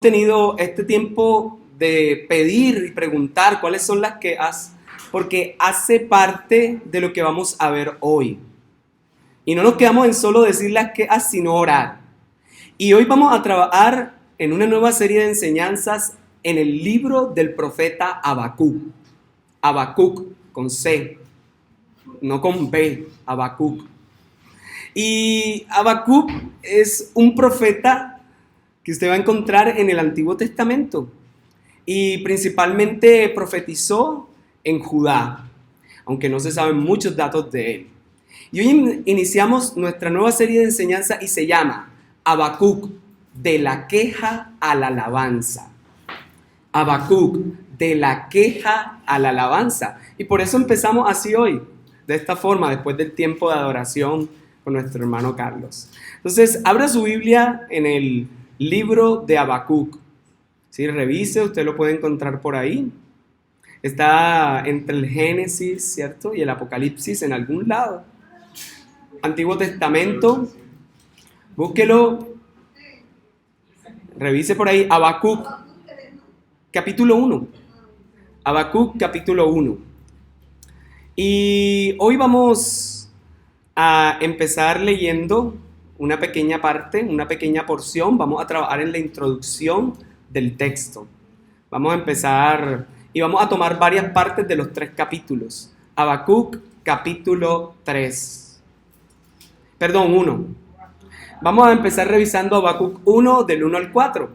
Tenido este tiempo de pedir y preguntar cuáles son las quejas, porque hace parte de lo que vamos a ver hoy. Y no nos quedamos en solo decir las quejas, sino orar. Y hoy vamos a trabajar en una nueva serie de enseñanzas en el libro del profeta Habacuc. Habacuc con C, no con B, Habacuc. Y Habacuc es un profeta que usted va a encontrar en el Antiguo Testamento y principalmente profetizó en Judá, aunque no se saben muchos datos de él. Y hoy iniciamos nuestra nueva serie de enseñanza y se llama Habacuc, de la queja a la alabanza. Habacuc, de la queja a la alabanza. Y por eso empezamos así hoy, de esta forma, después del tiempo de adoración con nuestro hermano Carlos. Entonces, abra su Biblia en el libro de Habacuc. ¿Sí? Revise, usted lo puede encontrar por ahí. Está entre el Génesis, ¿cierto? Y el Apocalipsis en algún lado. Antiguo Testamento. Búsquelo. Revise por ahí. Habacuc, capítulo 1. Habacuc, capítulo 1. Y hoy vamos a empezar leyendo una pequeña parte, una pequeña porción. Vamos a trabajar en la introducción del texto. Vamos a empezar y vamos a tomar varias partes de los 3 capítulos. Habacuc, capítulo 3. Perdón, 1. Vamos a empezar revisando Habacuc 1 del 1 al 4.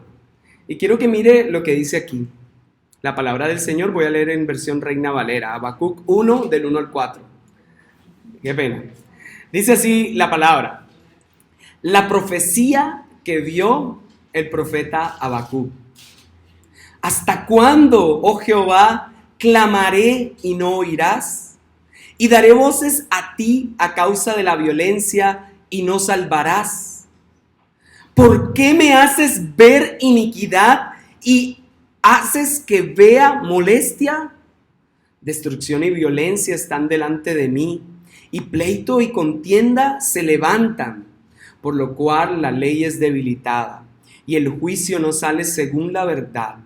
Y quiero que mire lo que dice aquí. La palabra del Señor voy a leer en versión Reina Valera. Habacuc 1 del 1 al 4. Qué pena. Dice así la palabra. La profecía que vio el profeta Habacuc. ¿Hasta cuándo, oh Jehová, clamaré y no oirás? Y daré voces a ti a causa de la violencia y no salvarás. ¿Por qué me haces ver iniquidad y haces que vea molestia? Destrucción y violencia están delante de mí, y pleito y contienda se levantan. Por lo cual la ley es debilitada, y el juicio no sale según la verdad.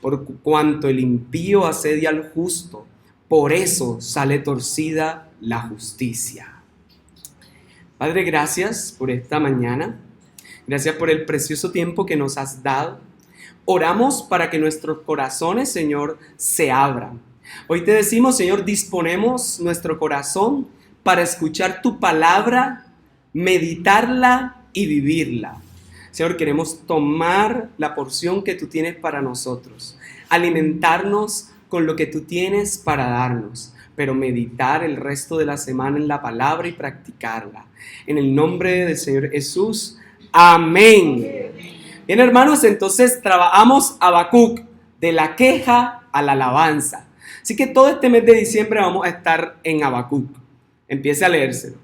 Por cuanto el impío asedia al justo, por eso sale torcida la justicia. Padre, gracias por esta mañana. Gracias por el precioso tiempo que nos has dado. Oramos para que nuestros corazones, Señor, se abran. Hoy te decimos, Señor, disponemos nuestro corazón para escuchar tu palabra, meditarla y vivirla. Señor, queremos tomar la porción que tú tienes para nosotros, alimentarnos con lo que tú tienes para darnos, pero meditar el resto de la semana en la palabra y practicarla. En el nombre del Señor Jesús, amén. Bien, hermanos, entonces trabajamos Habacuc, de la queja a la alabanza. Así que todo este mes de diciembre vamos a estar en Habacuc. Empiece a leérselo.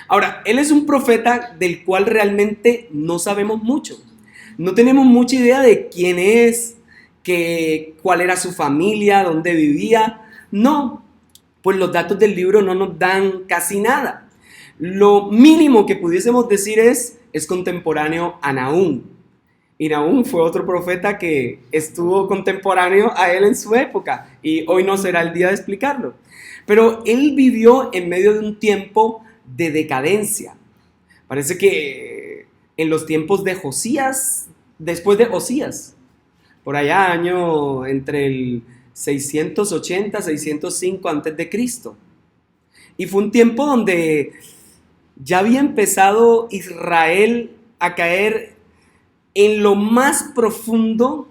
Ahora, él es un profeta del cual realmente no sabemos mucho. No tenemos mucha idea de quién es, cuál era su familia, dónde vivía. No, pues los datos del libro no nos dan casi nada. Lo mínimo que pudiésemos decir es contemporáneo a Nahum. Y Nahum fue otro profeta que estuvo contemporáneo a él en su época. Y hoy no será el día de explicarlo. Pero él vivió en medio de un tiempo de decadencia. Parece que en los tiempos de Josías, después de Osías, por allá año entre el 680, 605 antes de Cristo. Y fue un tiempo donde ya había empezado Israel a caer en lo más profundo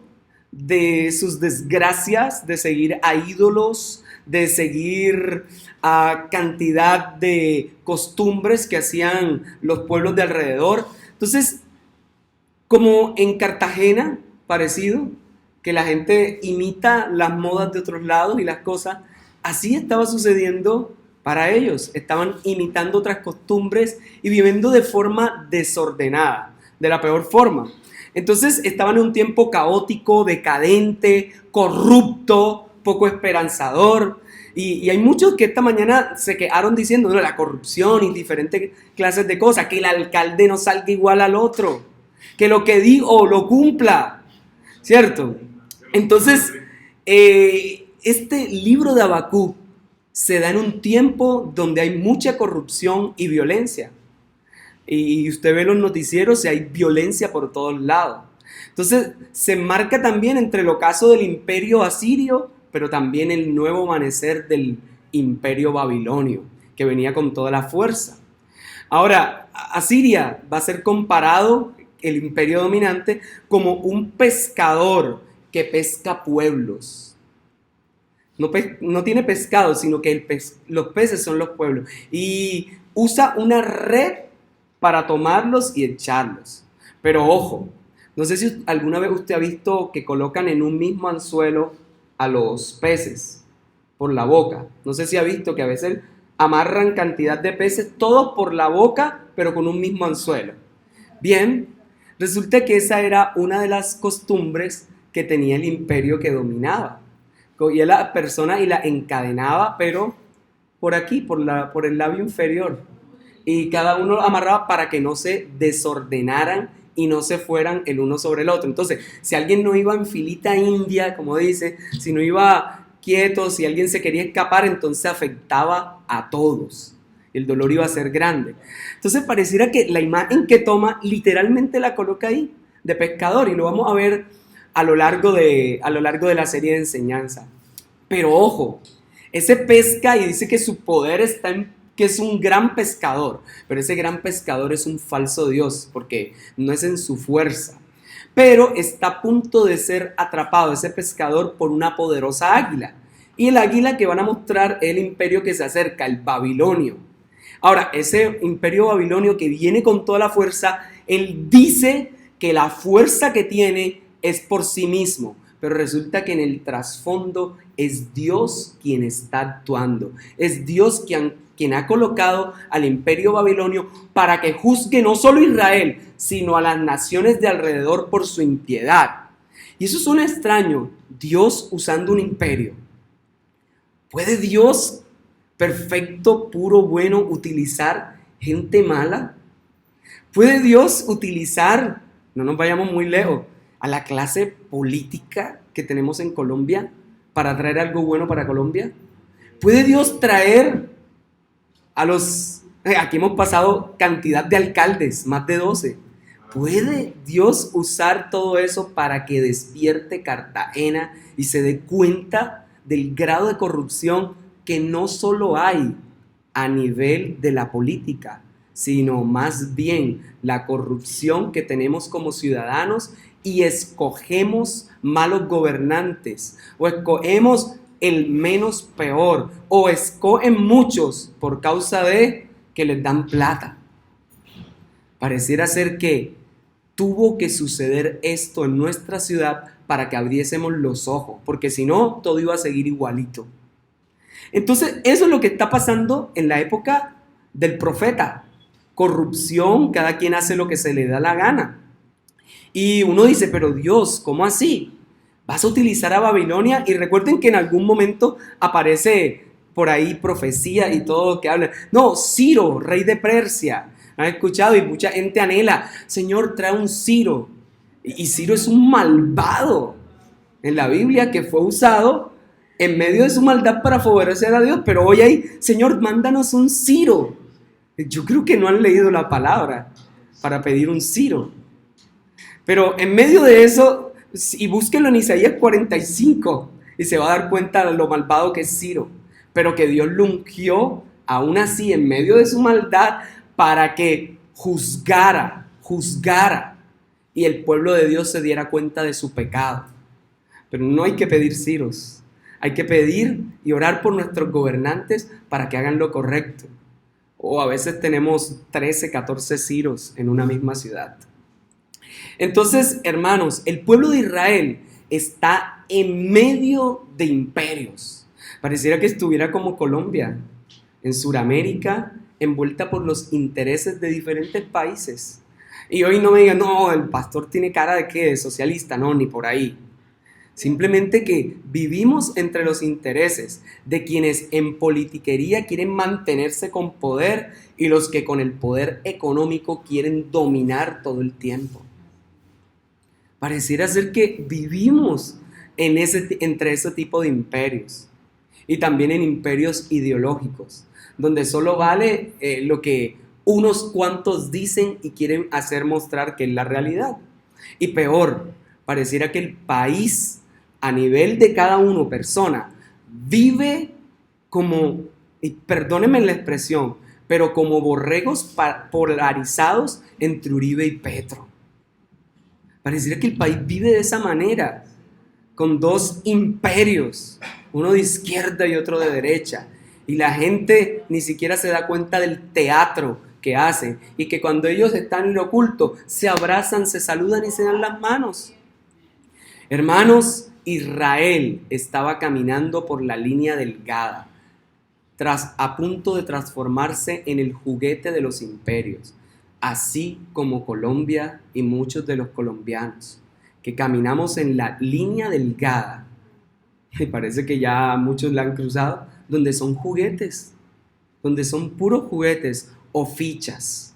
de sus desgracias, de seguir a ídolos, de seguir a cantidad de costumbres que hacían los pueblos de alrededor. Entonces, como en Cartagena, parecido, que la gente imita las modas de otros lados y las cosas, así estaba sucediendo para ellos. Estaban imitando otras costumbres y viviendo de forma desordenada, de la peor forma. Entonces estaban en un tiempo caótico, decadente, corrupto, poco esperanzador. Y hay muchos que esta mañana se quedaron diciendo la corrupción y diferentes clases de cosas, que el alcalde no salga igual al otro, que lo que digo lo cumpla. ¿cierto? Entonces, este libro de Habacuc se da en un tiempo donde hay mucha corrupción y violencia. Y usted ve los noticieros y hay violencia por todos lados. Entonces, se marca también entre el ocaso del imperio asirio, pero también el nuevo amanecer del imperio babilonio, que venía con toda la fuerza. Ahora, Asiria va a ser comparado, el imperio dominante, como un pescador que pesca pueblos. No tiene pescado, sino que los peces son los pueblos. Y usa una red para tomarlos y echarlos. Pero ojo, no sé si alguna vez usted ha visto que colocan en un mismo anzuelo a los peces por la boca. No sé si ha visto que a veces amarran cantidad de peces, todos por la boca, pero con un mismo anzuelo. Bien, resulta que esa era una de las costumbres que tenía el imperio que dominaba. Cogía a la persona y la encadenaba, pero por aquí, por el labio inferior. Y cada uno lo amarraba para que no se desordenaran y no se fueran el uno sobre el otro. Entonces, si alguien no iba en filita india, como dice, si no iba quieto, si alguien se quería escapar, entonces afectaba a todos. El dolor iba a ser grande. Entonces, pareciera que la imagen que toma literalmente la coloca ahí, de pescador, y lo vamos a ver a lo largo de la serie de enseñanza. Pero ojo, ese pesca y dice que su poder está en que es un gran pescador, pero ese gran pescador es un falso Dios, porque no es en su fuerza, pero está a punto de ser atrapado ese pescador por una poderosa águila, y el águila que van a mostrar es el imperio que se acerca, el babilonio. Ahora, ese imperio babilonio que viene con toda la fuerza, él dice que la fuerza que tiene es por sí mismo, pero resulta que en el trasfondo es Dios quien está actuando, es Dios quien ha colocado al imperio babilonio para que juzgue no solo a Israel, sino a las naciones de alrededor por su impiedad. Y eso suena extraño, Dios usando un imperio. ¿Puede Dios, perfecto, puro, bueno, utilizar gente mala? ¿Puede Dios utilizar, no nos vayamos muy lejos, a la clase política que tenemos en Colombia para traer algo bueno para Colombia? ¿Puede Dios traer aquí hemos pasado cantidad de alcaldes, más de 12? ¿Puede Dios usar todo eso para que despierte Cartagena y se dé cuenta del grado de corrupción que no solo hay a nivel de la política, sino más bien la corrupción que tenemos como ciudadanos y escogemos malos gobernantes o escogemos el menos peor o escogen muchos por causa de que les dan plata? Pareciera ser que tuvo que suceder esto en nuestra ciudad para que abriésemos los ojos, porque si no, todo iba a seguir igualito. Entonces, eso es lo que está pasando en la época del profeta. Corrupción, cada quien hace lo que se le da la gana. Y uno dice, pero Dios, ¿cómo así? ¿Vas a utilizar a Babilonia? Y recuerden que en algún momento aparece por ahí profecía y todo que habla. No, Ciro, rey de Persia. ¿Han escuchado? Y mucha gente anhela, Señor, trae un Ciro. Y Ciro es un malvado en la Biblia que fue usado en medio de su maldad para favorecer a Dios. Pero hoy hay, Señor, mándanos un Ciro. Yo creo que no han leído la palabra para pedir un Ciro. Pero en medio de eso, y búsquenlo en Isaías 45, y se va a dar cuenta de lo malvado que es Ciro. Pero que Dios lo ungió, aún así, en medio de su maldad, para que juzgara, y el pueblo de Dios se diera cuenta de su pecado. Pero no hay que pedir Ciros. Hay que pedir y orar por nuestros gobernantes para que hagan lo correcto. O a veces tenemos 13, 14 Ciros en una misma ciudad. Entonces, hermanos, el pueblo de Israel está en medio de imperios. Pareciera que estuviera como Colombia, en Sudamérica, envuelta por los intereses de diferentes países. Y hoy no me digan, no, el pastor tiene cara de ¿qué? De socialista, no, ni por ahí. Simplemente que vivimos entre los intereses de quienes en politiquería quieren mantenerse con poder y los que con el poder económico quieren dominar todo el tiempo. Pareciera ser que vivimos entre ese tipo de imperios y también en imperios ideológicos, donde solo vale lo que unos cuantos dicen y quieren hacer mostrar que es la realidad. Y peor, pareciera que el país, a nivel de cada uno, persona, vive como, y perdónenme la expresión, pero como borregos polarizados entre Uribe y Petro. Pareciera que el país vive de esa manera, con dos imperios, uno de izquierda y otro de derecha. Y la gente ni siquiera se da cuenta del teatro que hacen. Y que cuando ellos están en lo oculto, se abrazan, se saludan y se dan las manos. Hermanos, Israel estaba caminando por la línea delgada, a punto de transformarse en el juguete de los imperios, así como Colombia y muchos de los colombianos, que caminamos en la línea delgada, y parece que ya muchos la han cruzado, donde son juguetes, donde son puros juguetes o fichas,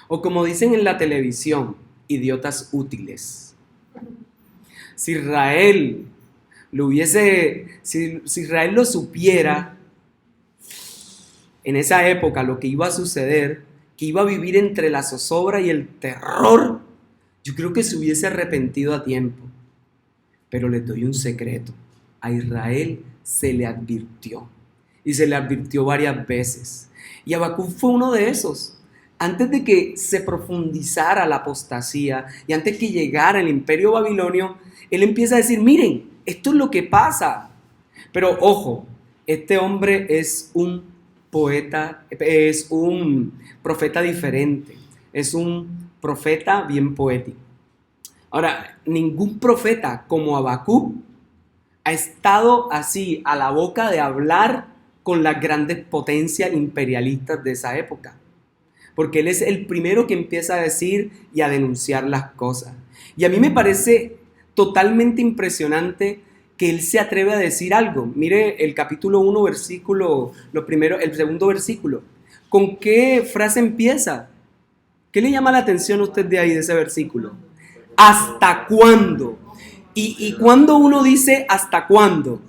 o como dicen en la televisión, idiotas útiles. Si Israel si Israel lo supiera, en esa época lo que iba a suceder, que iba a vivir entre la zozobra y el terror, yo creo que se hubiese arrepentido a tiempo. Pero les doy un secreto. A Israel se le advirtió. Y se le advirtió varias veces. Y Habacuc fue uno de esos. Antes de que se profundizara la apostasía y antes que llegara el imperio babilonio, él empieza a decir, miren, esto es lo que pasa. Pero ojo, este hombre es un poeta, es un profeta diferente, es un profeta bien poético. Ahora, ningún profeta como Habacuc ha estado así a la boca de hablar con las grandes potencias imperialistas de esa época, porque él es el primero que empieza a decir y a denunciar las cosas. Y a mí me parece totalmente impresionante que él se atreve a decir algo. Mire el capítulo 1, versículo, el segundo versículo. ¿Con qué frase empieza? ¿Qué le llama la atención a usted de ahí, de ese versículo? ¿Hasta cuándo? ¿Y cuándo uno dice hasta cuándo?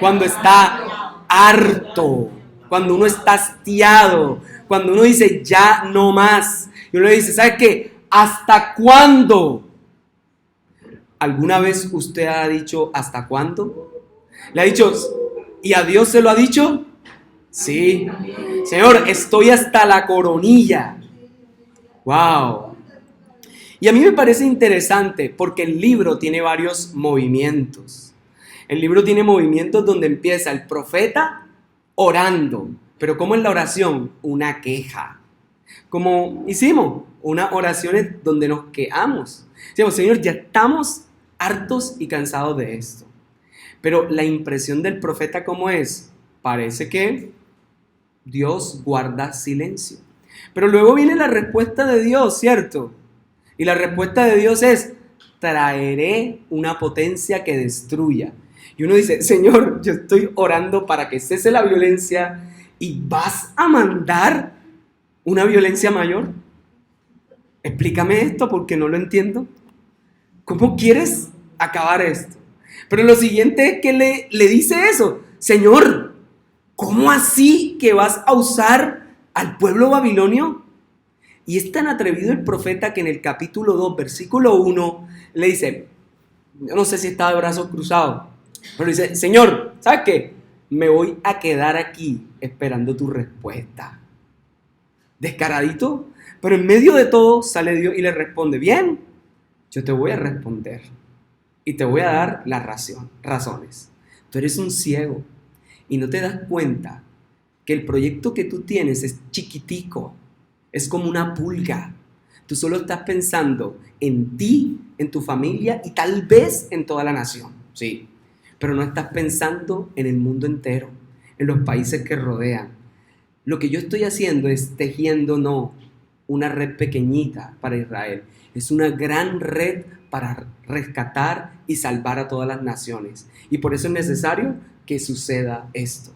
Cuando está harto, cuando uno está hastiado, cuando uno dice ya no más. Y uno le dice, ¿sabe qué? ¿Hasta cuándo? ¿Alguna vez usted ha dicho hasta cuándo? ¿Le ha dicho, y a Dios se lo ha dicho? Sí. Señor, estoy hasta la coronilla. Wow. Y a mí me parece interesante porque el libro tiene varios movimientos. El libro tiene movimientos donde empieza el profeta orando. Pero ¿cómo es la oración? Una queja. Como hicimos, unas oraciones donde nos quejamos. Decimos, Señor, ya estamos hartos y cansados de esto. Pero la impresión del profeta, ¿cómo es? Parece que Dios guarda silencio. Pero luego viene la respuesta de Dios, ¿cierto? Y la respuesta de Dios es, traeré una potencia que destruya. Y uno dice, Señor, yo estoy orando para que cese la violencia y vas a mandar una violencia mayor. Explícame esto porque no lo entiendo. ¿Cómo quieres acabar esto? Pero lo siguiente es que le dice eso. Señor, ¿cómo así que vas a usar al pueblo babilonio? Y es tan atrevido el profeta que en el capítulo 2, versículo 1, le dice, yo no sé si está de brazos cruzados, pero dice, Señor, ¿sabes qué? Me voy a quedar aquí esperando tu respuesta. Descaradito, pero en medio de todo sale Dios y le responde, bien, yo te voy a responder y te voy a dar las razones. Tú eres un ciego y no te das cuenta que el proyecto que tú tienes es chiquitico, es como una pulga. Tú solo estás pensando en ti, en tu familia y tal vez en toda la nación, sí, pero no estás pensando en el mundo entero, en los países que rodean. Lo que yo estoy haciendo es tejiendo, no una red pequeñita para Israel, es una gran red para rescatar y salvar a todas las naciones. Y por eso es necesario que suceda esto.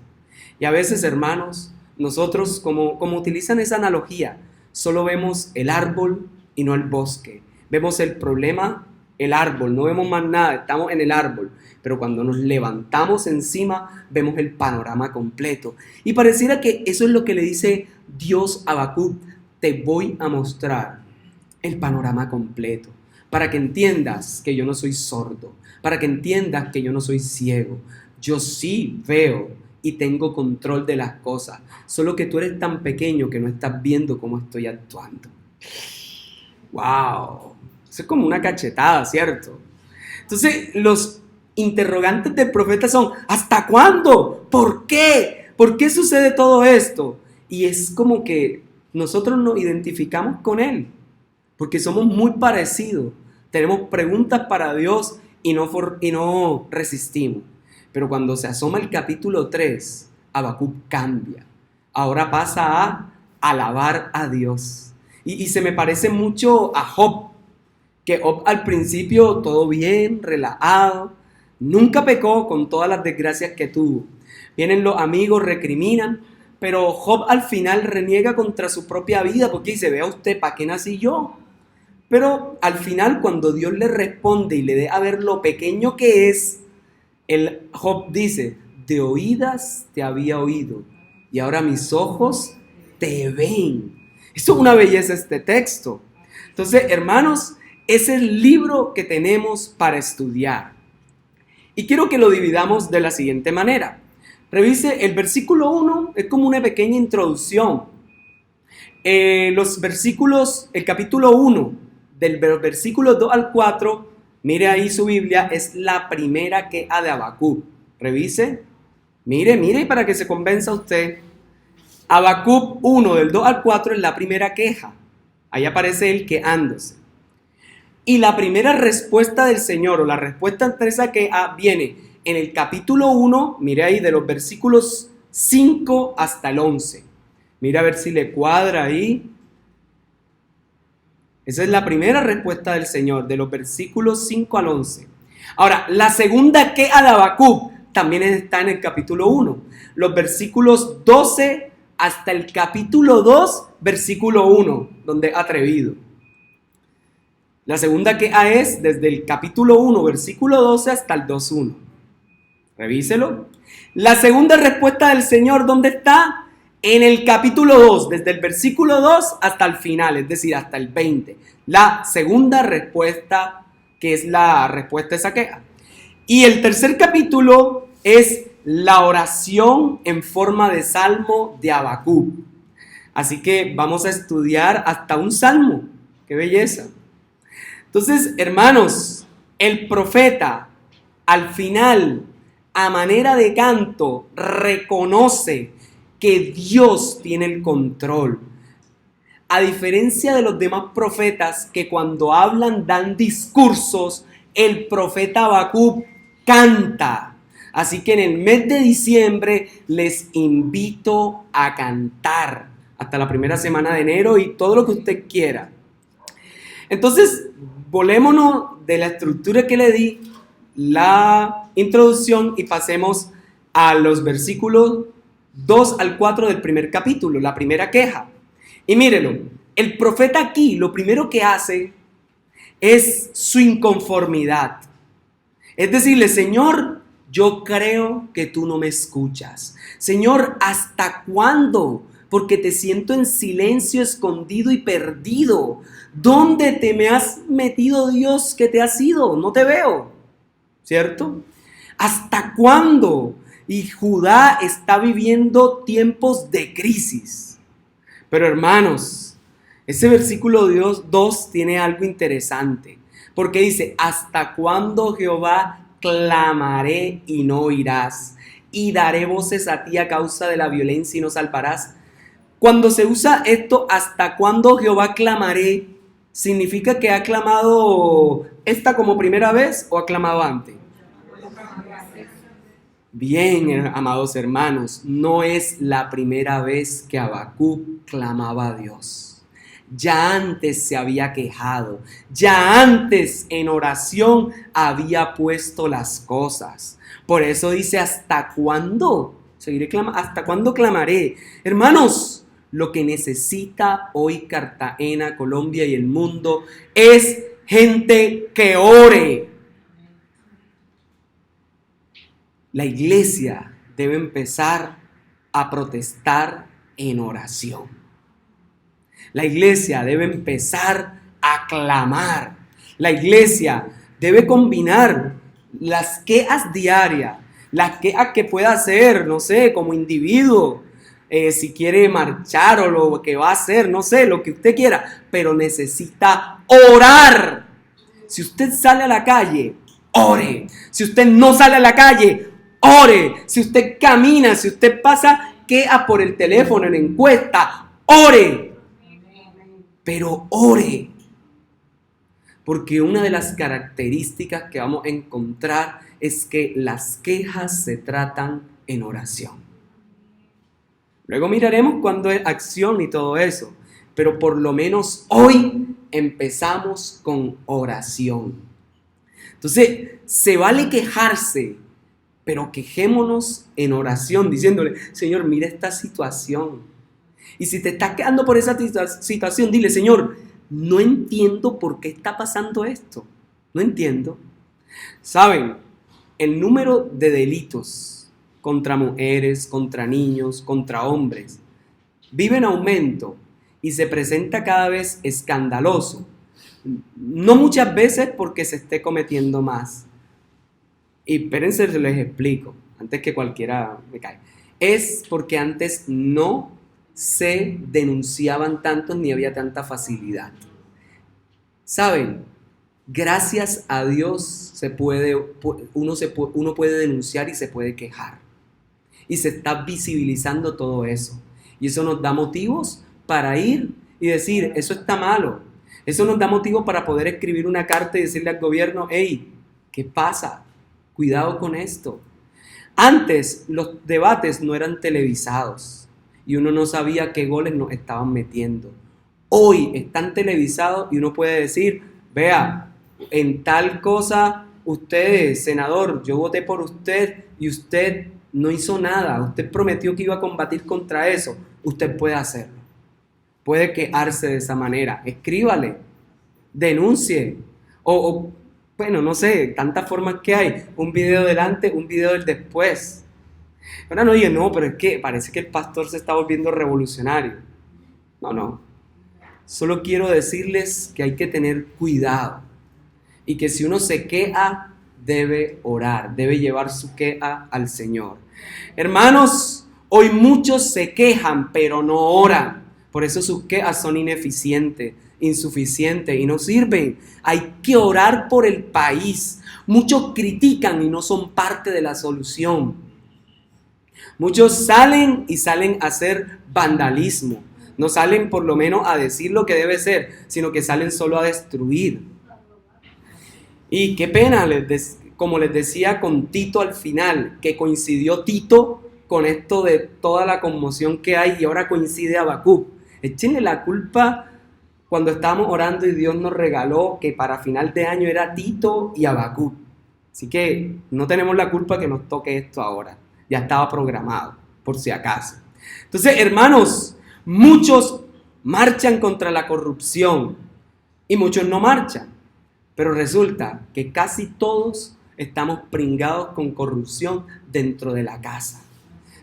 Y a veces, hermanos, nosotros, como utilizan esa analogía, solo vemos el árbol y no el bosque. Vemos el problema el árbol, no vemos más nada, estamos en el árbol. Pero cuando nos levantamos encima, vemos el panorama completo. Y pareciera que eso es lo que le dice Dios a Habacuc: te voy a mostrar el panorama completo, para que entiendas que yo no soy sordo, para que entiendas que yo no soy ciego. Yo sí veo y tengo control de las cosas, solo que tú eres tan pequeño que no estás viendo cómo estoy actuando. ¡Wow! Eso es como una cachetada, ¿cierto? Entonces, los interrogantes del profeta son: ¿hasta cuándo? ¿Por qué? ¿Por qué sucede todo esto? Y es como que nosotros nos identificamos con él, porque somos muy parecidos. Tenemos preguntas para Dios y no resistimos. Pero cuando se asoma el capítulo 3, Habacuc cambia. Ahora pasa a alabar a Dios. Y se me parece mucho a Job, que Job al principio todo bien, relajado, nunca pecó con todas las desgracias que tuvo. Vienen los amigos, recriminan, pero Job al final reniega contra su propia vida porque dice: vea usted, ¿para qué nací yo? Pero al final, cuando Dios le responde y le deja ver lo pequeño que es, el Job dice: de oídas te había oído y ahora mis ojos te ven. Eso es una belleza, este texto. Entonces, hermanos, es el libro que tenemos para estudiar. Y quiero que lo dividamos de la siguiente manera. Revise el versículo 1, es como una pequeña introducción. El capítulo 1, del versículo 2 al 4, mire ahí su Biblia, es la primera queja de Habacuc. Revise, mire para que se convenza usted. Habacuc 1, del 2 al 4, es la primera queja. Ahí aparece él quejándose. Y la primera respuesta del Señor, o la respuesta ante esa queja, viene en el capítulo 1, mire ahí, de los versículos 5 hasta el 11. Mira a ver si le cuadra ahí. Esa es la primera respuesta del Señor, de los versículos 5 al 11. Ahora, la segunda queja de Habacuc también está en el capítulo 1. Los versículos 12 hasta el capítulo 2, versículo 1, donde atrevido. La segunda queja es desde el capítulo 1, versículo 12 hasta el 2.1. Revíselo. La segunda respuesta del Señor, ¿dónde está? En el capítulo 2, desde el versículo 2 hasta el final, es decir, hasta el 20. La segunda respuesta, que es la respuesta a esa queja. Y el tercer capítulo es la oración en forma de salmo de Habacuc. Así que vamos a estudiar hasta un salmo. ¡Qué belleza! Entonces, hermanos, el profeta al final, a manera de canto, reconoce que Dios tiene el control. A diferencia de los demás profetas que cuando hablan dan discursos, el profeta Habacuc canta. Así que en el mes de diciembre les invito a cantar hasta la primera semana de enero y todo lo que usted quiera. Entonces, volémonos de la estructura que le di, la introducción, y pasemos a los versículos 2 al 4 del primer capítulo, la primera queja. Y mírelo, el profeta aquí lo primero que hace es su inconformidad. Es decirle: Señor, yo creo que tú no me escuchas. Señor, ¿hasta cuándo? Porque te siento en silencio, escondido y perdido. ¿Dónde te me has metido, Dios, que te has ido? No te veo, ¿cierto? ¿Hasta cuándo? Y Judá está viviendo tiempos de crisis. Pero hermanos, ese versículo 2 tiene algo interesante, porque dice: ¿hasta cuándo, Jehová, clamaré y no oirás? Y daré voces a ti a causa de la violencia y no salvarás. Cuando se usa esto, ¿hasta cuándo, Jehová, clamaré? ¿Significa que ha clamado esta como primera vez o ha clamado antes? Bien, amados hermanos, no es la primera vez que Habacuc clamaba a Dios. Ya antes se había quejado, ya antes en oración había puesto las cosas. Por eso dice: ¿hasta cuándo? ¿Hasta cuándo clamaré? Hermanos, lo que necesita hoy Cartagena, Colombia y el mundo es gente que ore. La iglesia debe empezar a protestar en oración. La iglesia debe empezar a clamar. La iglesia debe combinar las quejas diarias, las quejas que pueda hacer, no sé, como individuo, si quiere marchar o lo que va a hacer, no sé, lo que usted quiera, pero necesita orar. Si usted sale a la calle, ore. Si usted no sale a la calle, ore. Si usted camina, si usted pasa quejas por el teléfono en encuesta, ore. Pero ore. Porque una de las características que vamos a encontrar es que las quejas se tratan en oración. Luego miraremos cuándo es acción y todo eso. Pero por lo menos hoy empezamos con oración. Entonces, se vale quejarse, pero quejémonos en oración, diciéndole, Señor, mira esta situación. Y si te estás quedando por esa situación, dile, Señor, no entiendo por qué está pasando esto. No entiendo. Saben, el número de delitos contra mujeres, contra niños, contra hombres, vive en aumento y se presenta cada vez escandaloso. No muchas veces porque se esté cometiendo más. Y espérense, les explico, antes que cualquiera me caiga. Es porque antes no se denunciaban tantos ni había tanta facilidad. ¿Saben? Gracias a Dios uno puede denunciar y se puede quejar. Y se está visibilizando todo eso. Y eso nos da motivos para ir y decir, eso está malo. Eso nos da motivos para poder escribir una carta y decirle al gobierno, hey, ¿qué pasa? Cuidado con esto. Antes los debates no eran televisados y uno no sabía qué goles nos estaban metiendo. Hoy están televisados y uno puede decir, vea, en tal cosa, usted, senador, yo voté por usted y usted no hizo nada. Usted prometió que iba a combatir contra eso. Usted puede hacerlo. Puede quejarse de esa manera. Escríbale, denuncie bueno, no sé, tantas formas que hay. Un video delante, un video del después. Ahora no digan, no, pero es que parece que el pastor se está volviendo revolucionario. No. Solo quiero decirles que hay que tener cuidado. Y que si uno se queja, debe orar, debe llevar su queja al Señor. Hermanos, hoy muchos se quejan, pero no oran. Por eso sus quejas son ineficientes, insuficientes y no sirven. Hay que orar por el país. Muchos critican y no son parte de la solución. Muchos salen a hacer vandalismo. No salen por lo menos a decir lo que debe ser, sino que salen solo a destruir. Y qué pena, como les decía con Tito al final, que coincidió Tito con esto de toda la conmoción que hay y ahora coincide Habacuc. Échenle la culpa cuando estábamos orando y Dios nos regaló que para final de año era Tito y Habacuc. Así que no tenemos la culpa que nos toque esto ahora. Ya estaba programado, por si acaso. Entonces, hermanos, muchos marchan contra la corrupción y muchos no marchan. Pero resulta que casi todos estamos pringados con corrupción dentro de la casa.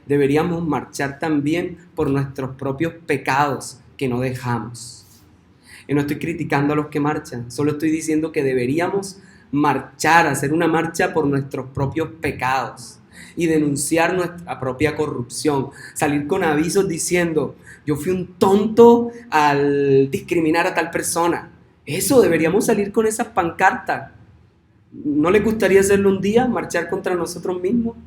Deberíamos marchar también por nuestros propios pecados que no dejamos. Y no estoy criticando a los que marchan, solo estoy diciendo que deberíamos marchar, hacer una marcha por nuestros propios pecados y denunciar nuestra propia corrupción, salir con avisos diciendo, yo fui un tonto al discriminar a tal persona. Eso, deberíamos salir con esas pancartas. ¿No les gustaría hacerlo un día, marchar contra nosotros mismos?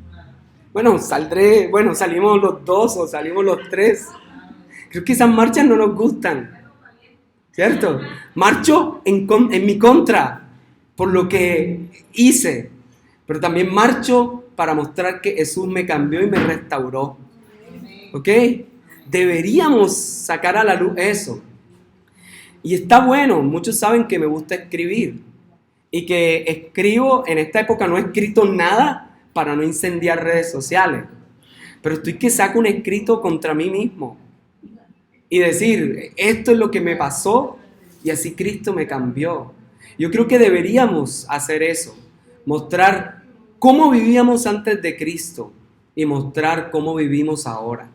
Salimos los dos o salimos los tres. Creo que esas marchas no nos gustan, ¿cierto? Marcho en mi contra por lo que hice, pero también marcho para mostrar que Jesús me cambió y me restauró. ¿Ok? Deberíamos sacar a la luz eso. Y está bueno, muchos saben que me gusta escribir y que escribo, en esta época no he escrito nada para no incendiar redes sociales, pero estoy que saco un escrito contra mí mismo y decir, esto es lo que me pasó y así Cristo me cambió. Yo creo que deberíamos hacer eso, mostrar cómo vivíamos antes de Cristo y mostrar cómo vivimos ahora.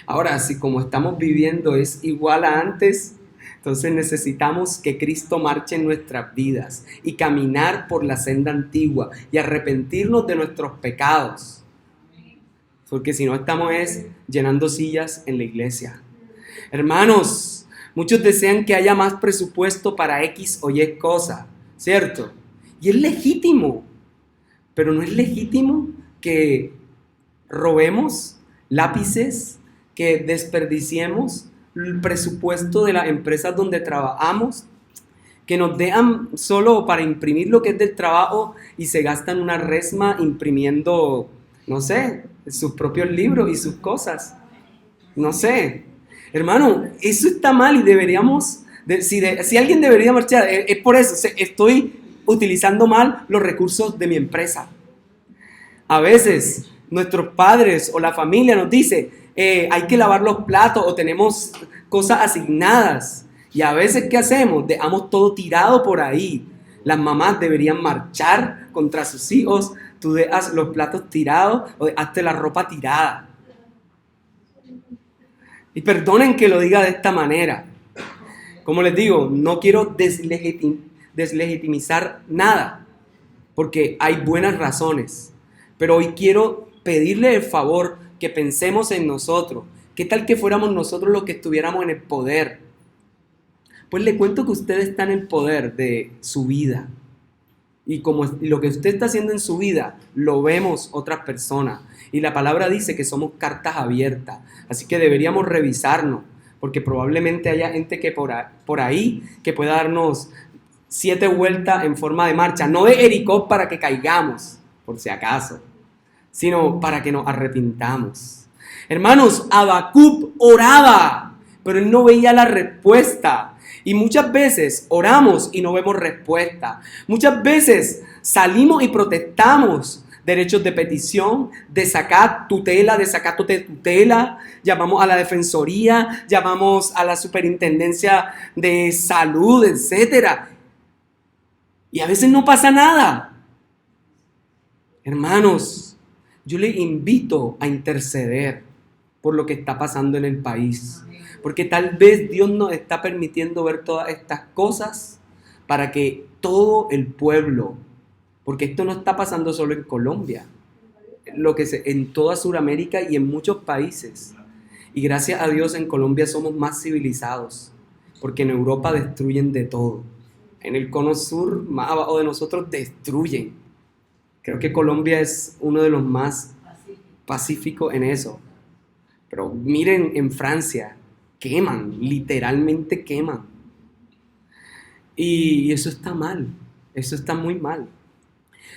Ahora, si como estamos viviendo es igual a antes, entonces necesitamos que Cristo marche en nuestras vidas y caminar por la senda antigua y arrepentirnos de nuestros pecados. Porque si no estamos llenando sillas en la iglesia. Hermanos, muchos desean que haya más presupuesto para X o Y cosa, ¿cierto? Y es legítimo, pero no es legítimo que robemos lápices, que desperdiciemos el presupuesto de las empresas donde trabajamos, que nos dejan solo para imprimir lo que es del trabajo y se gastan una resma imprimiendo, no sé, sus propios libros y sus cosas. No sé. Hermano, eso está mal y deberíamos, si alguien debería marchar, es por eso, estoy utilizando mal los recursos de mi empresa. A veces nuestros padres o la familia nos dice, hay que lavar los platos o tenemos cosas asignadas. Y a veces, ¿qué hacemos? Dejamos todo tirado por ahí. Las mamás deberían marchar contra sus hijos. Tú dejas los platos tirados o dejaste la ropa tirada. Y perdonen que lo diga de esta manera. Como les digo, no quiero deslegitimizar nada, porque hay buenas razones. Pero hoy quiero pedirle el favor que pensemos en nosotros. ¿Qué tal que fuéramos nosotros los que estuviéramos en el poder? Pues le cuento que usted está en el poder de su vida. Y como lo que usted está haciendo en su vida, lo vemos otras personas. Y la palabra dice que somos cartas abiertas. Así que deberíamos revisarnos, porque probablemente haya gente que por ahí que pueda darnos 7 vueltas en forma de marcha. No de Jericó para que caigamos, por si acaso, sino para que nos arrepintamos. Hermanos, Habacuc oraba, pero él no veía la respuesta. Y muchas veces oramos y no vemos respuesta. Muchas veces salimos y protestamos derechos de petición, de sacar tutela, de sacato de tutela. Llamamos a la defensoría, llamamos a la superintendencia de salud, etc. Y a veces no pasa nada. Hermanos, yo les invito a interceder por lo que está pasando en el país. Porque tal vez Dios nos está permitiendo ver todas estas cosas para que todo el pueblo, porque esto no está pasando solo en Colombia, en toda Sudamérica y en muchos países. Y gracias a Dios en Colombia somos más civilizados, porque en Europa destruyen de todo. En el cono sur, más abajo de nosotros, destruyen. Creo que Colombia es uno de los más pacíficos en eso. Pero miren en Francia, queman, literalmente queman. Y eso está mal, eso está muy mal.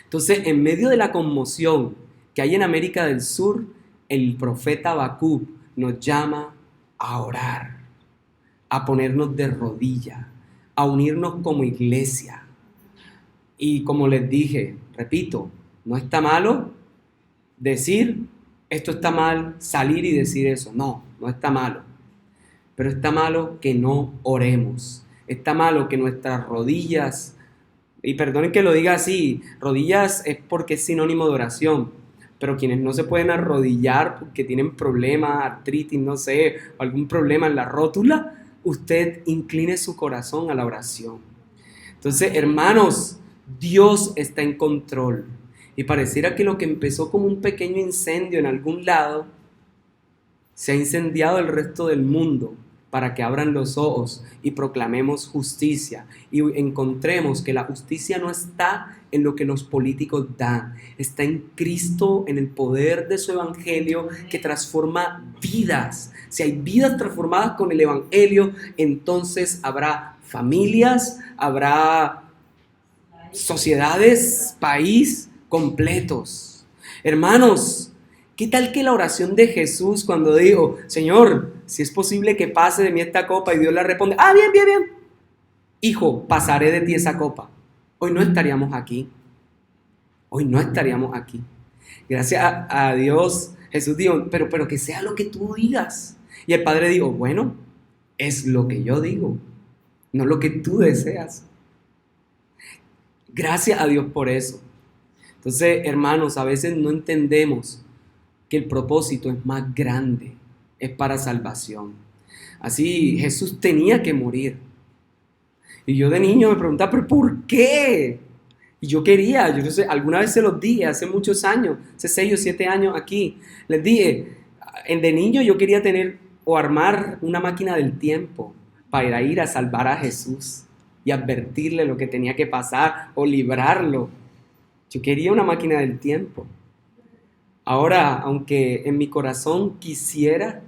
Entonces, en medio de la conmoción que hay en América del Sur, el profeta Habacuc nos llama a orar, a ponernos de rodilla, a unirnos como iglesia. Y como les dije, repito, no está malo decir esto está mal, salir y decir eso. No, no está malo. Pero está malo que no oremos. Está malo que nuestras rodillas, y perdonen que lo diga así, rodillas es porque es sinónimo de oración, pero quienes no se pueden arrodillar porque tienen problemas, artritis, no sé, o algún problema en la rótula, usted incline su corazón a la oración. Entonces, hermanos, Dios está en control. Y pareciera que lo que empezó como un pequeño incendio en algún lado, se ha incendiado el resto del mundo para que abran los ojos y proclamemos justicia y encontremos que la justicia no está en lo que los políticos dan, está en Cristo, en el poder de su evangelio que transforma vidas. Si hay vidas transformadas con el evangelio, entonces habrá familias, habrá sociedades, país completos. Hermanos, ¿qué tal que la oración de Jesús cuando dijo, Señor, si es posible que pase de mí esta copa, y Dios le responde, bien, bien, bien, hijo, pasaré de ti esa copa? Hoy no estaríamos aquí. Hoy no estaríamos aquí. Gracias a Dios, Jesús dijo, pero que sea lo que tú digas. Y el Padre dijo, bueno, es lo que yo digo, no lo que tú deseas. Gracias a Dios por eso. Entonces, hermanos, a veces no entendemos que el propósito es más grande, es para salvación. Así Jesús tenía que morir. Y yo de niño me preguntaba, ¿pero por qué? Y yo quería, yo no sé, alguna vez se los dije, hace muchos años, hace 6 o 7 años aquí, les dije, de niño yo quería tener o armar una máquina del tiempo para ir a salvar a Jesús y advertirle lo que tenía que pasar o librarlo. Yo quería una máquina del tiempo. Ahora, aunque en mi corazón quisiera,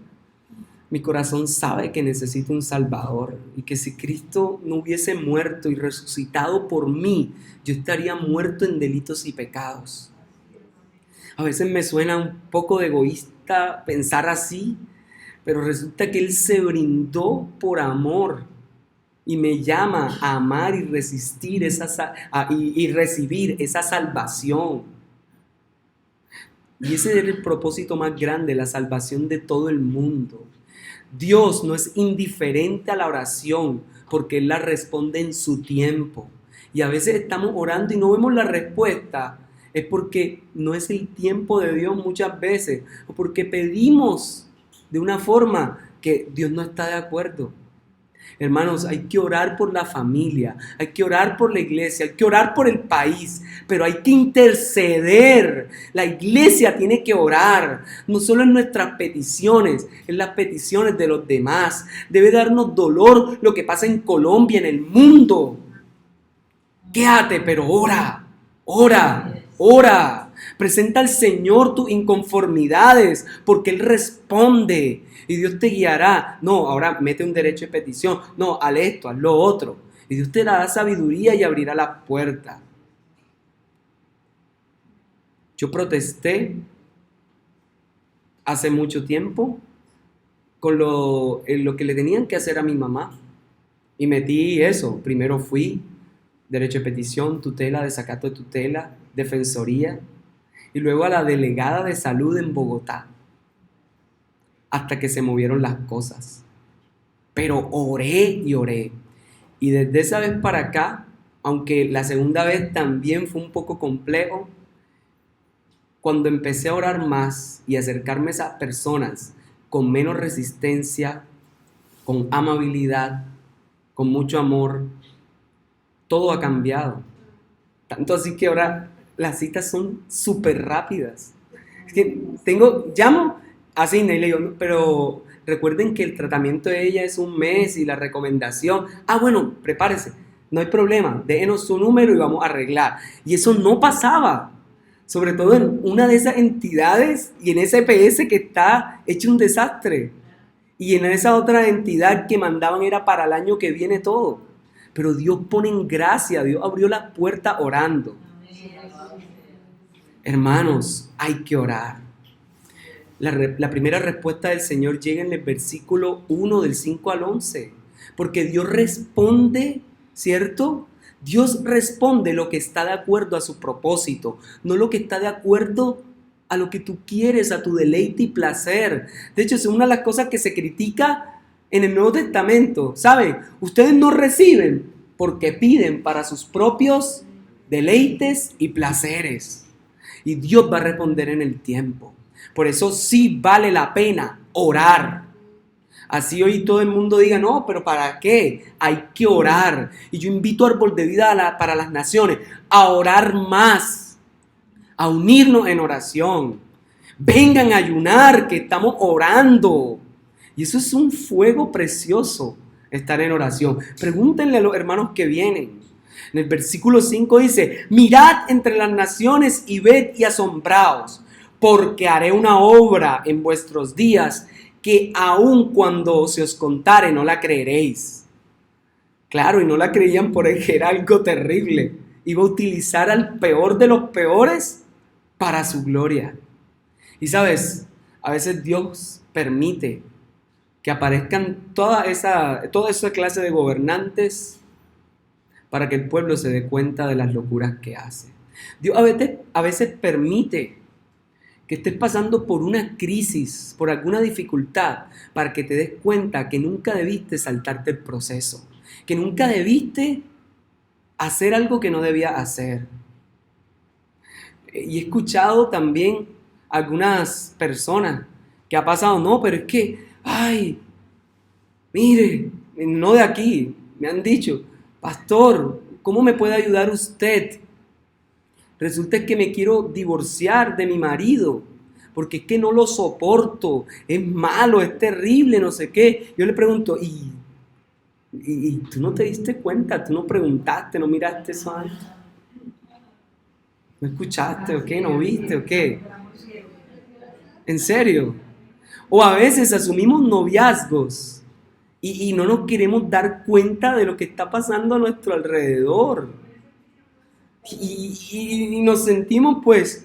mi corazón sabe que necesito un Salvador y que si Cristo no hubiese muerto y resucitado por mí, yo estaría muerto en delitos y pecados. A veces me suena un poco de egoísta pensar así, pero resulta que Él se brindó por amor y me llama a amar y resistir y recibir esa salvación. Y ese es el propósito más grande, la salvación de todo el mundo. Dios no es indiferente a la oración porque Él la responde en su tiempo. Y a veces estamos orando y no vemos la respuesta. Es porque no es el tiempo de Dios muchas veces. O porque pedimos de una forma que Dios no está de acuerdo. Hermanos, hay que orar por la familia, hay que orar por la iglesia, hay que orar por el país, pero hay que interceder. La iglesia tiene que orar, no solo en nuestras peticiones, en las peticiones de los demás. Debe darnos dolor lo que pasa en Colombia, en el mundo. Quédate, pero ora, ora, ora. Presenta al Señor tus inconformidades, porque Él responde. Y Dios te guiará. No, ahora mete un derecho de petición. No, haz esto, haz lo otro. Y Dios te dará sabiduría y abrirá la puerta. Yo protesté hace mucho tiempo con lo que le tenían que hacer a mi mamá. Y metí eso. Primero fui, derecho de petición, tutela, desacato de tutela, defensoría. Y luego a la delegada de salud en Bogotá. Hasta que se movieron las cosas. Pero oré y oré. Y desde esa vez para acá, aunque la segunda vez también fue un poco complejo, cuando empecé a orar más y acercarme a esas personas con menos resistencia, con amabilidad, con mucho amor, todo ha cambiado. Tanto así que ahora las citas son súper rápidas. Es que llamo así y le digo, pero recuerden que el tratamiento de ella es 1 mes y la recomendación. Bueno, prepárese, no hay problema, déjenos su número y vamos a arreglar. Y eso no pasaba, sobre todo en una de esas entidades y en ese PS que está hecho un desastre. Y en esa otra entidad que mandaban era para el año que viene todo. Pero Dios pone en gracia, Dios abrió las puertas orando. Hermanos, hay que orar. La primera respuesta del Señor llega en el versículo 1 del 5 al 11. Porque Dios responde, ¿cierto? Dios responde lo que está de acuerdo a su propósito, no lo que está de acuerdo a lo que tú quieres, a tu deleite y placer. De hecho, es una de las cosas que se critica en el Nuevo Testamento. ¿Saben? Ustedes no reciben porque piden para sus propios deleites y placeres. Y Dios va a responder en el tiempo. Por eso sí vale la pena orar. Así hoy todo el mundo diga, no, pero ¿para qué? Hay que orar. Y yo invito a Árbol de Vida para las Naciones a orar más, a unirnos en oración. Vengan a ayunar, que estamos orando. Y eso es un fuego precioso, estar en oración. Pregúntenle a los hermanos que vienen. En el versículo 5 dice, mirad entre las naciones y ved y asombraos, porque haré una obra en vuestros días que aun cuando se os contare no la creeréis. Claro, y no la creían porque era algo terrible. Iba a utilizar al peor de los peores para su gloria. Y sabes, a veces Dios permite que aparezcan toda esa clase de gobernantes para que el pueblo se dé cuenta de las locuras que hace. Dios a veces permite que estés pasando por una crisis, por alguna dificultad, para que te des cuenta que nunca debiste saltarte el proceso, que nunca debiste hacer algo que no debía hacer. Y he escuchado también algunas personas que ha pasado, no, pero es que, ay, mire, no de aquí, me han dicho, pastor, ¿cómo me puede ayudar usted? Resulta que me quiero divorciar de mi marido, porque es que no lo soporto, es malo, es terrible, no sé qué. Yo le pregunto, ¿y tú no te diste cuenta? ¿Tú no preguntaste, no miraste eso antes? ¿No escuchaste o qué? ¿No viste o qué? ¿En serio? O a veces asumimos noviazgos y no nos queremos dar cuenta de lo que está pasando a nuestro alrededor. Y nos sentimos pues,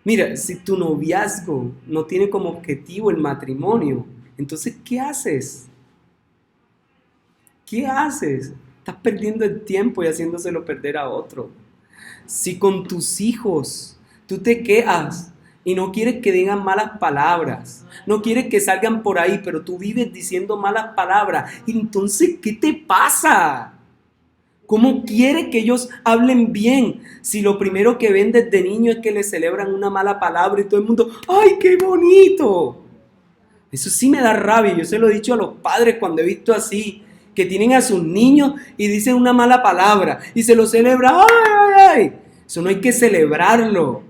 mira, si tu noviazgo no tiene como objetivo el matrimonio, entonces ¿qué haces? ¿Qué haces? Estás perdiendo el tiempo y haciéndoselo perder a otro. Si con tus hijos tú te quejas y no quieres que digan malas palabras, no quieres que salgan por ahí, pero tú vives diciendo malas palabras, entonces ¿qué te pasa? ¿Cómo quieres que ellos hablen bien si lo primero que ven desde niño es que les celebran una mala palabra y todo el mundo, ¡ay, qué bonito! Eso sí me da rabia, yo se lo he dicho a los padres cuando he visto así, que tienen a sus niños y dicen una mala palabra y se lo celebra, ¡ay, ay, ay! Eso no hay que celebrarlo,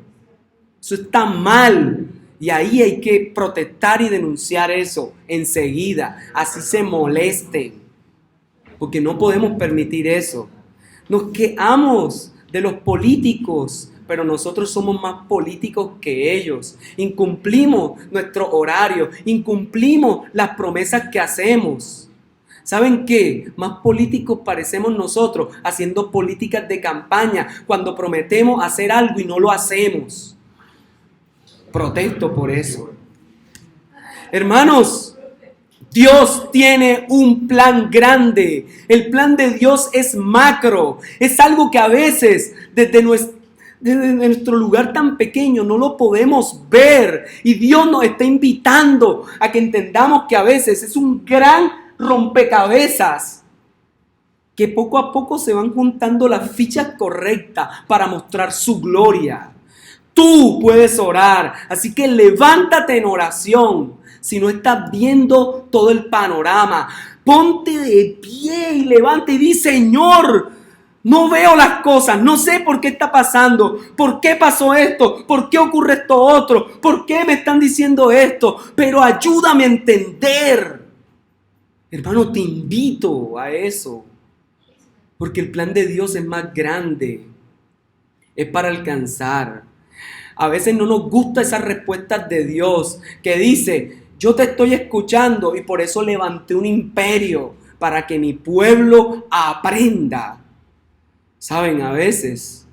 eso está mal y ahí hay que protestar y denunciar eso enseguida, así se molesten, porque no podemos permitir eso. Nos quejamos de los políticos, pero nosotros somos más políticos que ellos. Incumplimos nuestro horario, incumplimos las promesas que hacemos. ¿Saben qué? Más políticos parecemos nosotros haciendo políticas de campaña cuando prometemos hacer algo y no lo hacemos. Protesto por eso. Hermanos, Dios tiene un plan grande. El plan de Dios es macro. Es algo que a veces desde nuestro lugar tan pequeño no lo podemos ver. Y Dios nos está invitando a que entendamos que a veces es un gran rompecabezas, que poco a poco se van juntando las fichas correctas para mostrar su gloria. Tú puedes orar, así que levántate en oración. Si no estás viendo todo el panorama, ponte de pie y levante y di, Señor, no veo las cosas, no sé por qué está pasando, por qué pasó esto, por qué ocurre esto otro, por qué me están diciendo esto, pero ayúdame a entender. Hermano, te invito a eso, porque el plan de Dios es más grande, es para alcanzar. A veces no nos gustan esas respuestas de Dios que dice, yo te estoy escuchando y por eso levanté un imperio para que mi pueblo aprenda. Saben, a veces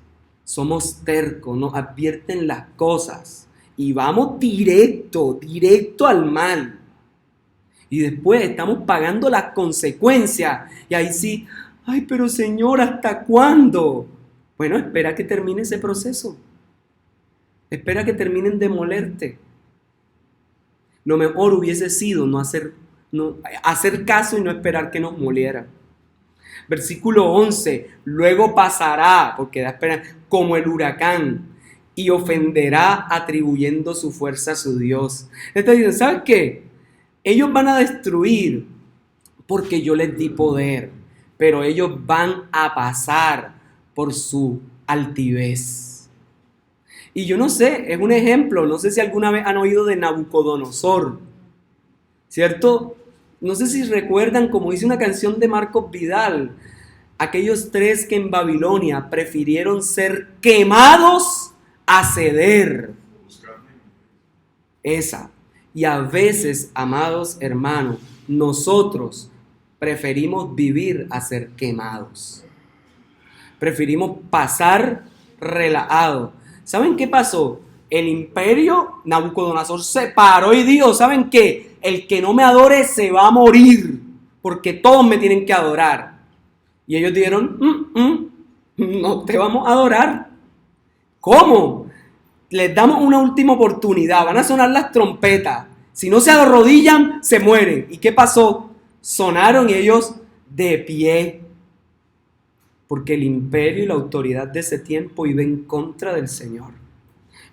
somos tercos, nos advierten las cosas y vamos directo al mal. Y después estamos pagando las consecuencias. Y ahí sí, ay, pero Señor, ¿hasta cuándo? Bueno, espera que termine ese proceso. Espera que terminen de molerte. Lo mejor hubiese sido hacer caso y no esperar que nos moliera. Versículo 11, luego pasará, porque da esperanza, como el huracán, y ofenderá atribuyendo su fuerza a su Dios. Entonces dicen, ¿sabes qué? Ellos van a destruir porque yo les di poder, pero ellos van a pasar por su altivez. Y yo no sé, es un ejemplo, no sé si alguna vez han oído de Nabucodonosor, ¿cierto? No sé si recuerdan, como dice una canción de Marcos Vidal, aquellos tres que en Babilonia prefirieron ser quemados a ceder. Esa. Y a veces, amados hermanos, nosotros preferimos vivir a ser quemados. Preferimos pasar relajado. ¿Saben qué pasó? El imperio, Nabucodonosor se paró y dijo, ¿saben qué? El que no me adore se va a morir, porque todos me tienen que adorar. Y ellos dijeron, no te vamos a adorar. ¿Cómo? Les damos una última oportunidad, van a sonar las trompetas. Si no se arrodillan, se mueren. ¿Y qué pasó? Sonaron ellos de pie. porque el imperio y la autoridad de ese tiempo iba en contra del Señor.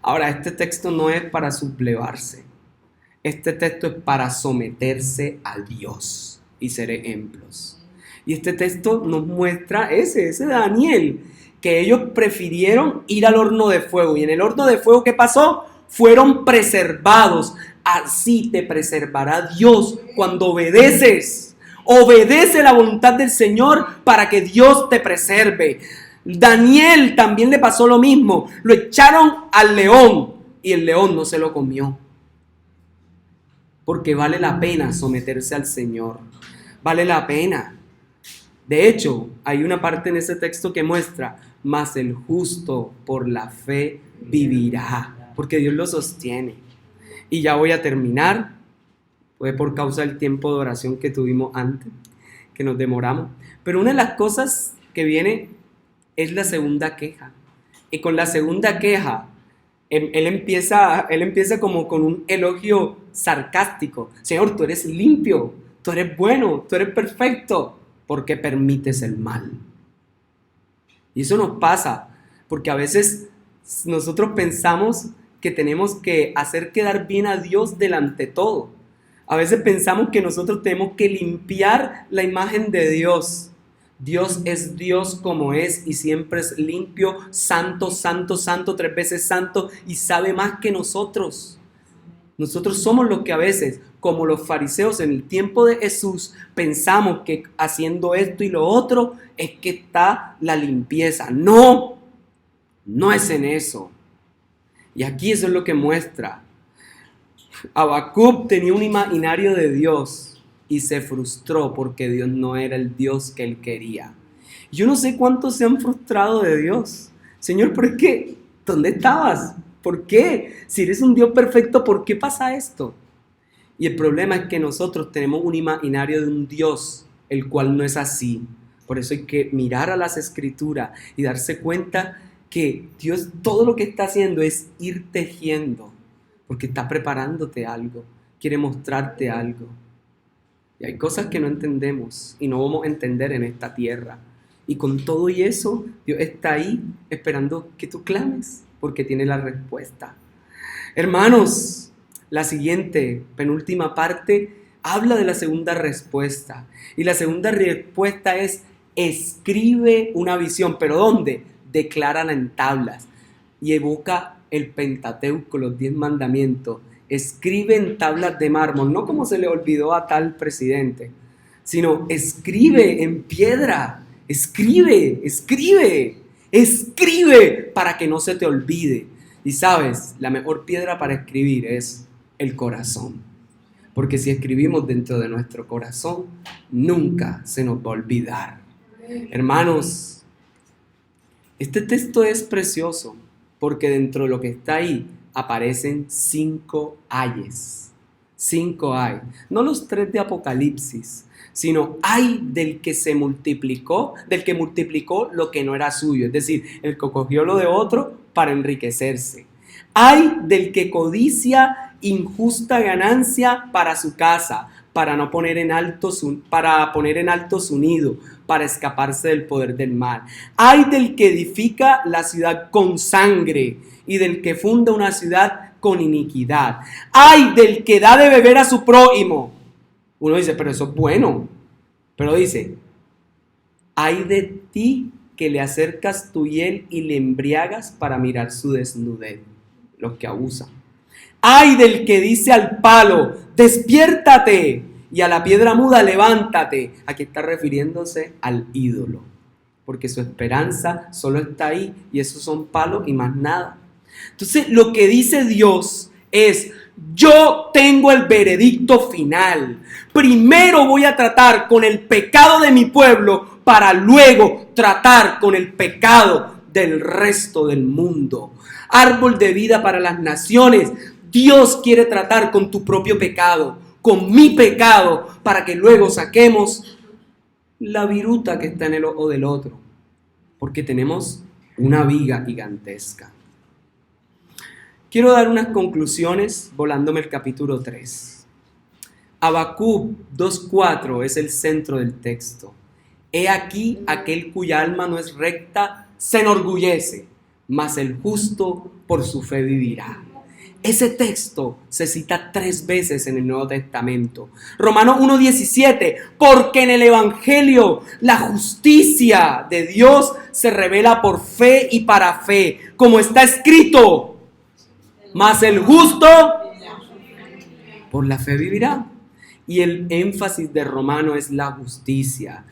Ahora, este texto no es para sublevarse. Este texto es para someterse a Dios y ser ejemplos. Y este texto nos muestra ese Daniel, que ellos prefirieron ir al horno de fuego. Y en el horno de fuego, ¿qué pasó? Fueron preservados. Así te preservará Dios cuando obedeces. Obedece la voluntad del Señor para que Dios te preserve. Daniel también le pasó lo mismo. Lo echaron al león y el león no se lo comió. Porque vale la pena someterse al Señor. Vale la pena. De hecho, hay una parte en ese texto que muestra, mas el justo por la fe vivirá, porque Dios lo sostiene. Y ya voy a terminar, fue por causa del tiempo de oración que tuvimos antes, que nos demoramos. Pero una de las cosas que viene es la segunda queja. Y con la segunda queja, él empieza como con un elogio sarcástico. Señor, tú eres limpio, tú eres bueno, tú eres perfecto. ¿Por qué permites el mal? Y eso nos pasa, porque a veces nosotros pensamos que tenemos que hacer quedar bien a Dios delante de todo. A veces pensamos que nosotros tenemos que limpiar la imagen de Dios. Dios es Dios como es y siempre es limpio, santo, santo, santo, 3 veces santo y sabe más que nosotros. Nosotros somos los que a veces, como los fariseos en el tiempo de Jesús, pensamos que haciendo esto y lo otro es que está la limpieza. No, no es en eso. Y aquí eso es lo que muestra. Habacuc tenía un imaginario de Dios y se frustró porque Dios no era el Dios que él quería. Yo no sé cuántos se han frustrado de Dios. Señor, ¿por qué? ¿Dónde estabas? ¿Por qué? Si eres un Dios perfecto, ¿por qué pasa esto? Y el problema es que nosotros tenemos un imaginario de un Dios, el cual no es así. Por eso hay que mirar a las Escrituras y darse cuenta que Dios todo lo que está haciendo es ir tejiendo, porque está preparándote algo, quiere mostrarte algo. Y hay cosas que no entendemos y no vamos a entender en esta tierra. Y con todo y eso, Dios está ahí esperando que tú clames, porque tiene la respuesta. Hermanos, la siguiente, penúltima parte, habla de la segunda respuesta. Y la segunda respuesta es, escribe una visión. ¿Pero dónde? Declárala en tablas. Y evoca el Pentateuco, los 10 mandamientos. Escribe en tablas de mármol, no como se le olvidó a tal presidente, sino escribe en piedra. Escribe para que no se te olvide. Y sabes, la mejor piedra para escribir es el corazón. Porque si escribimos dentro de nuestro corazón, nunca se nos va a olvidar. Hermanos, este texto es precioso porque dentro de lo que está ahí aparecen 5 ayes. 5 ay. No los 3 de Apocalipsis, sino ay del que se multiplicó, del que multiplicó lo que no era suyo, es decir, el que cogió lo de otro para enriquecerse. Ay del que codicia injusta ganancia para su casa, para poner en alto su nido, para escaparse del poder del mal. Ay del que edifica la ciudad con sangre y del que funda una ciudad con iniquidad. Ay del que da de beber a su prójimo. Uno dice, pero eso es bueno. Pero dice, ay de ti que le acercas tu hiel y le embriagas para mirar su desnudez. Los que abusan. Ay del que dice al palo, despiértate, y a la piedra muda, levántate. Aquí está refiriéndose al ídolo, porque su esperanza solo está ahí, y esos son palos y más nada. Entonces, lo que dice Dios es, yo tengo el veredicto final. Primero voy a tratar con el pecado de mi pueblo para luego tratar con el pecado del resto del mundo. Árbol de vida para las naciones. Dios quiere tratar con tu propio pecado, con mi pecado, para que luego saquemos la viruta que está en el ojo del otro, porque tenemos una viga gigantesca. Quiero dar unas conclusiones volándome el capítulo 3. Habacuc 2:4 es el centro del texto. He aquí aquel cuya alma no es recta se enorgullece, mas el justo por su fe vivirá. Ese texto se cita 3 veces en el Nuevo Testamento. Romanos 1:17, porque en el Evangelio la justicia de Dios se revela por fe y para fe, como está escrito, mas el justo por la fe vivirá. Y el énfasis de Romano es la justicia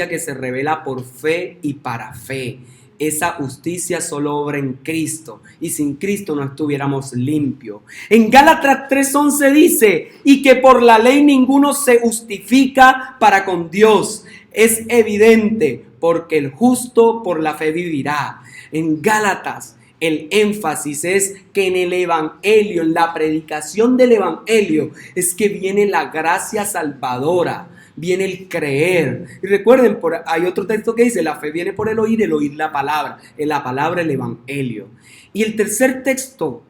que se revela por fe y para fe. Esa justicia solo obra en Cristo, y sin Cristo no estuviéramos limpios. En Gálatas 3:11 dice, y que por la ley ninguno se justifica para con Dios. Es evidente, porque el justo por la fe vivirá. En Gálatas el énfasis es que en el Evangelio, en la predicación del Evangelio, es que viene la gracia salvadora, viene el creer. Y recuerden, hay otro texto que dice, la fe viene por el oír la palabra, en la palabra el Evangelio. Y el tercer texto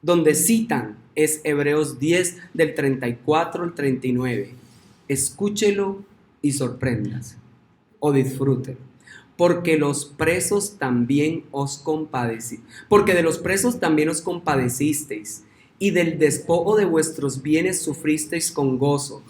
donde citan es Hebreos 10 del 34 al 39. Escúchelo y sorpréndase, o disfrute. Porque de los presos también os compadecisteis, y del despojo de vuestros bienes sufristeis con gozo,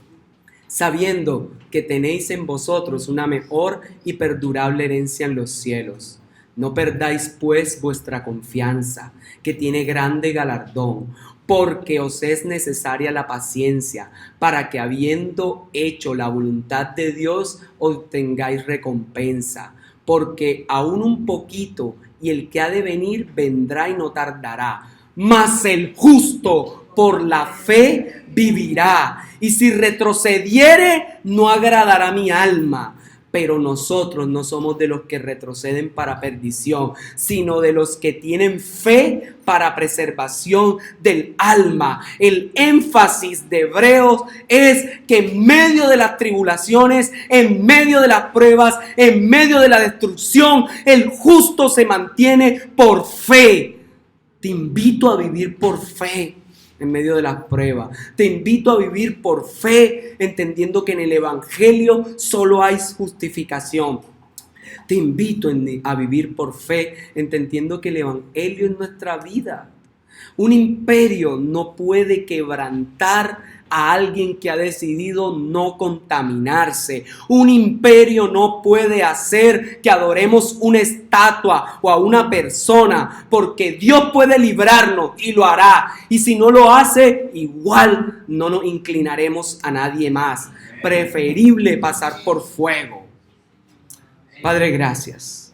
sabiendo que tenéis en vosotros una mejor y perdurable herencia en los cielos. No perdáis pues vuestra confianza, que tiene grande galardón, porque os es necesaria la paciencia, para que habiendo hecho la voluntad de Dios, obtengáis recompensa. Porque aún un poquito, y el que ha de venir vendrá y no tardará. Mas el justo por la fe vivirá. Y si retrocediere, no agradará mi alma. Pero nosotros no somos de los que retroceden para perdición, sino de los que tienen fe para preservación del alma. El énfasis de Hebreos es que en medio de las tribulaciones, en medio de las pruebas, en medio de la destrucción, el justo se mantiene por fe. Te invito a vivir por fe en medio de las pruebas. Te invito a vivir por fe, entendiendo que en el Evangelio solo hay justificación. Te invito a vivir por fe, entendiendo que el Evangelio es nuestra vida. Un imperio no puede quebrantar a alguien que ha decidido no contaminarse. Un imperio no puede hacer que adoremos una estatua o a una persona, porque Dios puede librarnos y lo hará. Y si no lo hace, igual no nos inclinaremos a nadie más. Preferible pasar por fuego. Padre, gracias.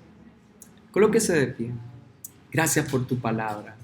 Colóquese de pie. Gracias por tu palabra.